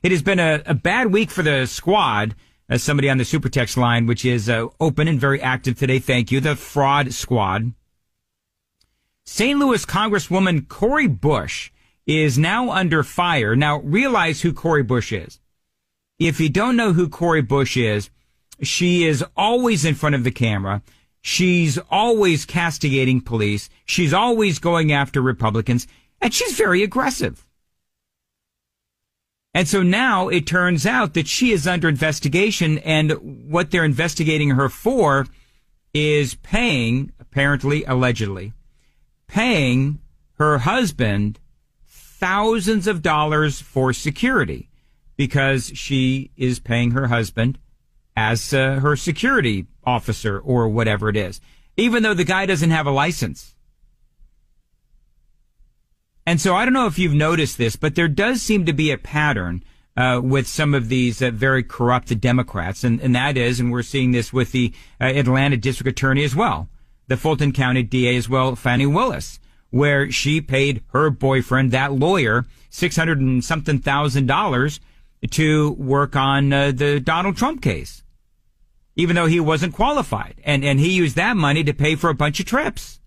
It has been a bad week for the squad. Somebody on the super text line, which is open and very active today. Thank you. The fraud squad. St. Louis Congresswoman Cori Bush is now under fire. Now, realize who Cori Bush is. If you don't know who Cori Bush is, she is always in front of the camera. She's always castigating police. She's always going after Republicans, and she's very aggressive. And so now it turns out that she is under investigation, and what they're investigating her for is paying, apparently, allegedly, paying her husband thousands of dollars for security because she is paying her husband as her security officer or whatever it is, even though the guy doesn't have a license. And so I don't know if you've noticed this, but there does seem to be a pattern with some of these very corrupt Democrats, and that is, and we're seeing this with the Atlanta district attorney as well, the Fulton County DA as well, Fannie Willis, where she paid her boyfriend, that lawyer, $600 and something thousand to work on the Donald Trump case, even though he wasn't qualified. And he used that money to pay for a bunch of trips.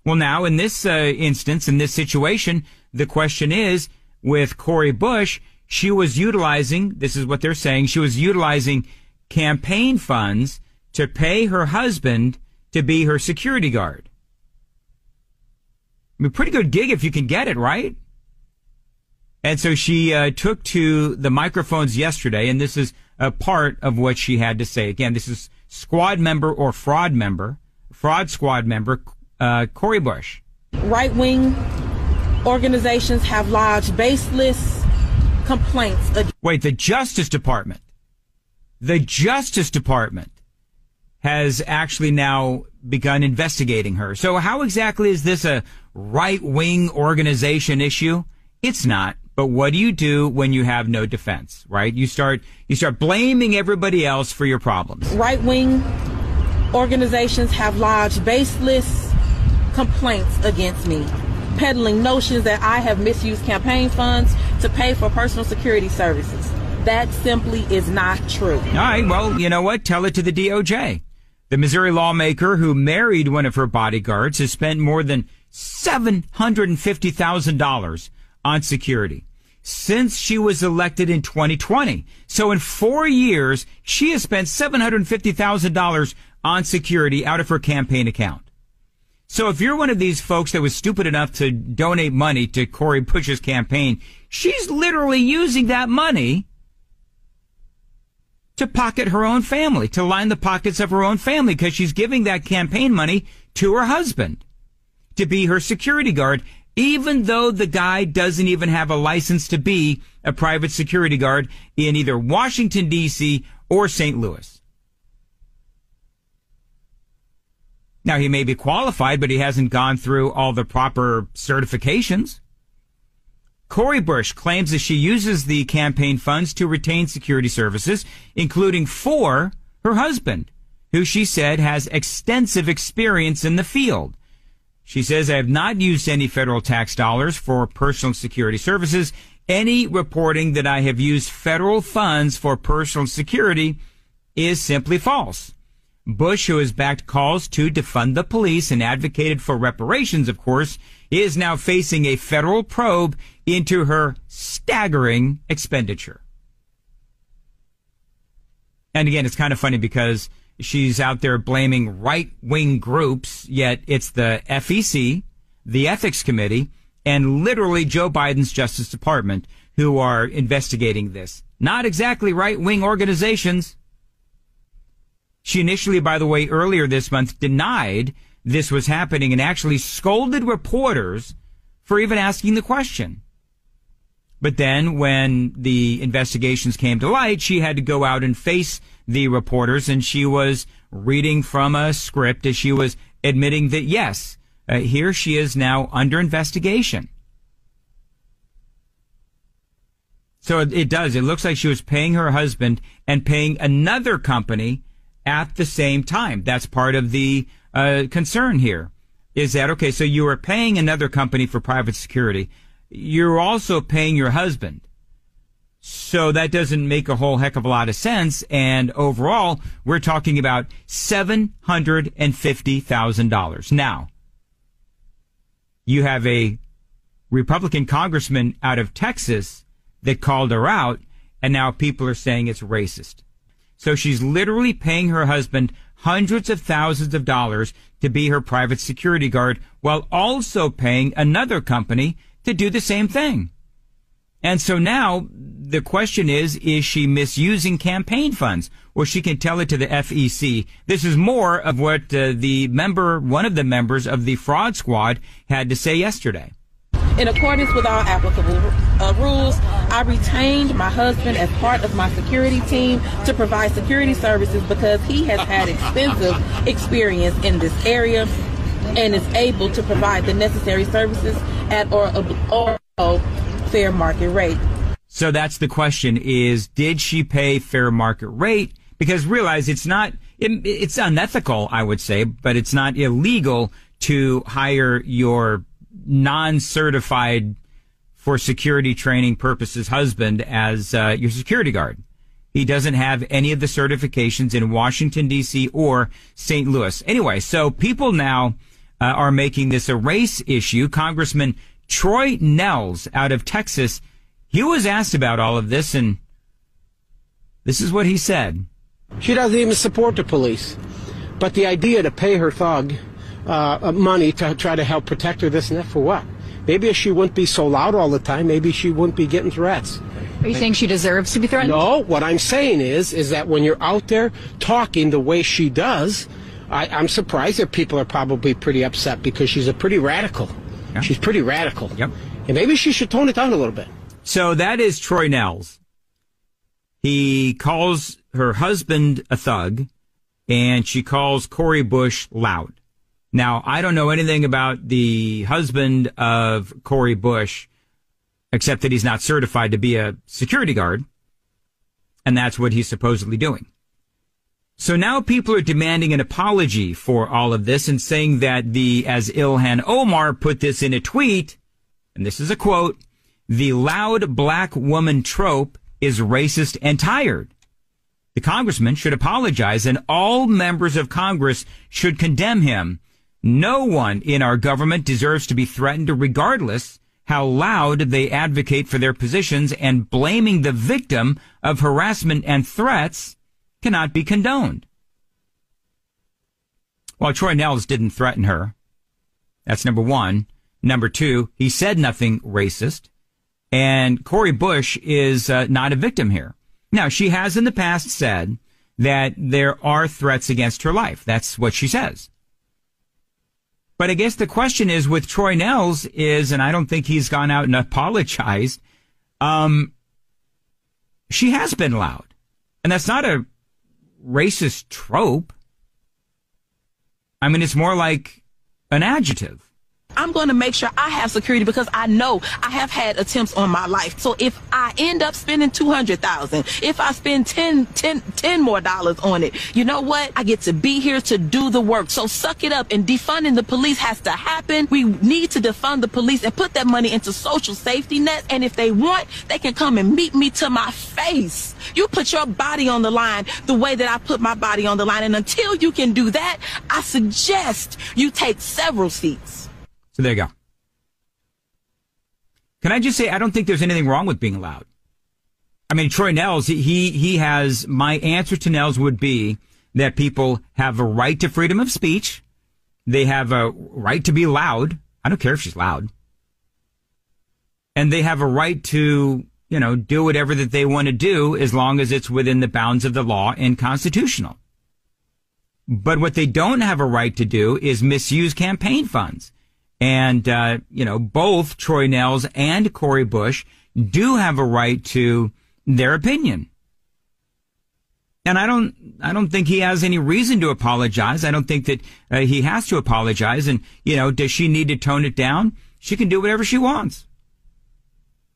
Well, now, in this instance, in this situation, the question is, with Cori Bush, she was utilizing, this is what they're saying, she was utilizing campaign funds to pay her husband to be her security guard. I mean, pretty good gig if you can get it, right? And so she took to the microphones yesterday, and this is a part of what she had to say. Again, this is squad member or fraud squad member, Cori Bush. Right-wing organizations have lodged baseless complaints. Wait, the Justice Department has actually now begun investigating her. So how exactly is this a right-wing organization issue? It's not. But what do you do when you have no defense, right? You start blaming everybody else for your problems. Right-wing organizations have lodged baseless complaints against me, peddling notions that I have misused campaign funds to pay for personal security services. That simply is not true. All right, well, you know what? Tell it to the DOJ. The Missouri lawmaker who married one of her bodyguards has spent more than $750,000 on security since she was elected in 2020. So in 4 years, she has spent $750,000 on security out of her campaign account. So if you're one of these folks that was stupid enough to donate money to Cori Bush's campaign, she's literally using that money to pocket her own family, to line the pockets of her own family, because she's giving that campaign money to her husband to be her security guard, even though the guy doesn't even have a license to be a private security guard in either Washington, D.C. or St. Louis. Now, he may be qualified, but he hasn't gone through all the proper certifications. Cori Bush claims that she uses the campaign funds to retain security services, including for her husband, who she said has extensive experience in the field. She says, I have not used any federal tax dollars for personal security services. Any reporting that I have used federal funds for personal security is simply false. Bush, who has backed calls to defund the police and advocated for reparations, of course, is now facing a federal probe into her staggering expenditure. And again, it's kind of funny because she's out there blaming right-wing groups, yet it's the FEC, the Ethics Committee, and literally Joe Biden's Justice Department who are investigating this. Not exactly right-wing organizations. She initially, by the way, earlier this month denied this was happening and actually scolded reporters for even asking the question. But then when the investigations came to light, she had to go out and face the reporters, and she was reading from a script as she was admitting that, yes, here she is now under investigation. So it does. It looks like she was paying her husband and paying another company at the same time. That's part of the concern here, is that, okay, so you are paying another company for private security. You're also paying your husband. So that doesn't make a whole heck of a lot of sense. And overall, we're talking about $750,000. Now, you have a Republican congressman out of Texas that called her out, and now people are saying it's racist. So she's literally paying her husband hundreds of thousands of dollars to be her private security guard, while also paying another company to do the same thing. And so now the question is she misusing campaign funds? Well, she can tell it to the FEC. This is more of what one of the members of the fraud squad had to say yesterday. In accordance with all applicable rules, I retained my husband as part of my security team to provide security services because he has had extensive experience in this area and is able to provide the necessary services at or fair market rate. So that's the question is, did she pay fair market rate? Because realize it's unethical, I would say, but it's not illegal to hire your non-certified for security training purposes husband as your security guard. He doesn't have any of the certifications in Washington, D.C. or St. Louis. Anyway, so people now are making this a race issue. Congressman Troy Nehls out of Texas, he was asked about all of this, and this is what he said. She doesn't even support the police. But the idea to pay her thug money to try to help protect her, this and that, for what? Maybe if she wouldn't be so loud all the time, maybe she wouldn't be getting threats. Are you saying she deserves to be threatened? No, what I'm saying is that when you're out there talking the way she does, I'm surprised that people are probably pretty upset because she's a pretty radical. Yeah. She's pretty radical. Yep. And maybe she should tone it down a little bit. So that is Troy Nehls. He calls her husband a thug, and she calls Cori Bush loud. Now, I don't know anything about the husband of Cori Bush, except that he's not certified to be a security guard, and that's what he's supposedly doing. So now people are demanding an apology for all of this and saying that as Ilhan Omar put this in a tweet, and this is a quote, the loud black woman trope is racist and tired. The congressman should apologize, and all members of Congress should condemn him. No one in our government deserves to be threatened, regardless how loud they advocate for their positions, and blaming the victim of harassment and threats cannot be condoned. Well, Troy Nehls didn't threaten her. That's number one. Number two, he said nothing racist. And Cori Bush is not a victim here. Now, she has in the past said that there are threats against her life. That's what she says. But I guess the question is with Troy Nehls is, and I don't think he's gone out and apologized, she has been loud. And that's not a racist trope. I mean, it's more like an adjective. I'm going to make sure I have security because I know I have had attempts on my life. So if I end up spending $200,000, if I spend $10 more on it, you know what? I get to be here to do the work. So suck it up, and defunding the police has to happen. We need to defund the police and put that money into social safety nets. And if they want, they can come and meet me to my face. You put your body on the line the way that I put my body on the line. And until you can do that, I suggest you take several seats. So there you go. Can I just say, I don't think there's anything wrong with being loud. I mean, Troy Nehls, he has, my answer to Nehls would be that people have a right to freedom of speech. They have a right to be loud. I don't care if she's loud. And they have a right to, do whatever that they want to do as long as it's within the bounds of the law and constitutional. But what they don't have a right to do is misuse campaign funds. And, both Troy Nehls and Cori Bush do have a right to their opinion. And I don't think he has any reason to apologize. I don't think that he has to apologize. And, does she need to tone it down? She can do whatever she wants.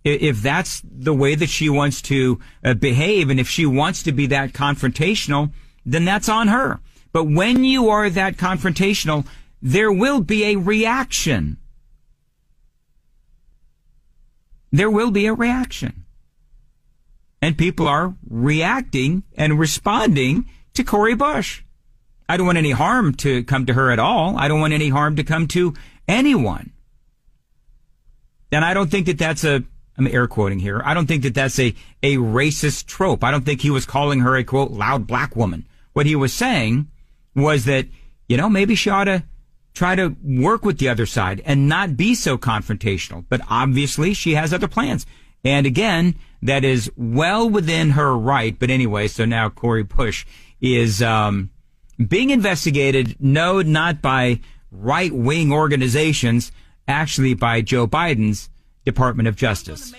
If that's the way that she wants to behave, and if she wants to be that confrontational, then that's on her. But when you are that confrontational, there will be a reaction. There will be a reaction. and people are reacting and responding to Cori Bush. I don't want any harm to come to her at all. I don't want any harm to come to anyone. And I don't think that that's I'm air quoting here. I don't think that that's a racist trope. I don't think he was calling her a, quote, loud black woman. What he was saying was that, maybe she ought to try to work with the other side and not be so confrontational. But obviously she has other plans. And again, that is well within her right. But anyway, so now Cori Bush is being investigated, no, not by right-wing organizations, actually by Joe Biden's Department of Justice.